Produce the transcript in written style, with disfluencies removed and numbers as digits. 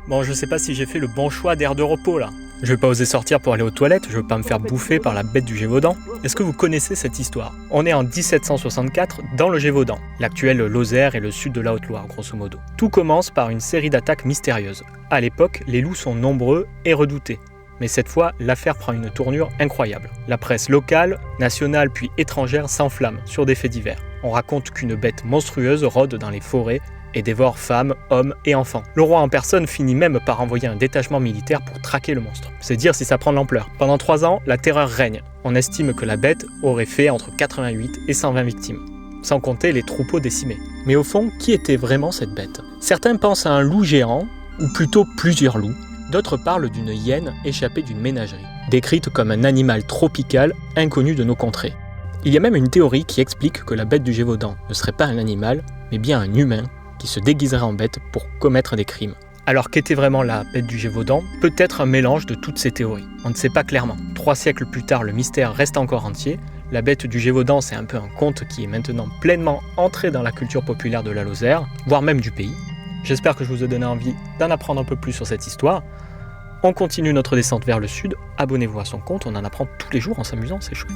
Bon, je sais pas si j'ai fait le bon choix d'aire de repos là. Je vais pas oser sortir pour aller aux toilettes, je veux pas me faire bouffer par la bête du Gévaudan. Est-ce que vous connaissez cette histoire? On est en 1764 dans le Gévaudan, l'actuel Lozère et le sud de la Haute-Loire grosso modo. Tout commence par une série d'attaques mystérieuses. À l'époque, les loups sont nombreux et redoutés. Mais cette fois, l'affaire prend une tournure incroyable. La presse locale, nationale puis étrangère s'enflamme sur des faits divers. On raconte qu'une bête monstrueuse rôde dans les forêts et dévore femmes, hommes et enfants. Le roi en personne finit même par envoyer un détachement militaire pour traquer le monstre. C'est dire si ça prend de l'ampleur. Pendant 3 ans, la terreur règne. On estime que la bête aurait fait entre 88 et 120 victimes, sans compter les troupeaux décimés. Mais au fond, qui était vraiment cette bête? Certains pensent à un loup géant, ou plutôt plusieurs loups. D'autres parlent d'une hyène échappée d'une ménagerie, décrite comme un animal tropical inconnu de nos contrées. Il y a même une théorie qui explique que la bête du Gévaudan ne serait pas un animal, mais bien un humain qui se déguiserait en bête pour commettre des crimes. Alors qu'était vraiment la bête du Gévaudan? Peut-être un mélange de toutes ces théories. On ne sait pas clairement. 3 siècles plus tard, le mystère reste encore entier. La bête du Gévaudan, c'est un peu un conte qui est maintenant pleinement entré dans la culture populaire de la Lozère, voire même du pays. J'espère que je vous ai donné envie d'en apprendre un peu plus sur cette histoire. On continue notre descente vers le sud. Abonnez-vous à son compte, on en apprend tous les jours en s'amusant, c'est chouette.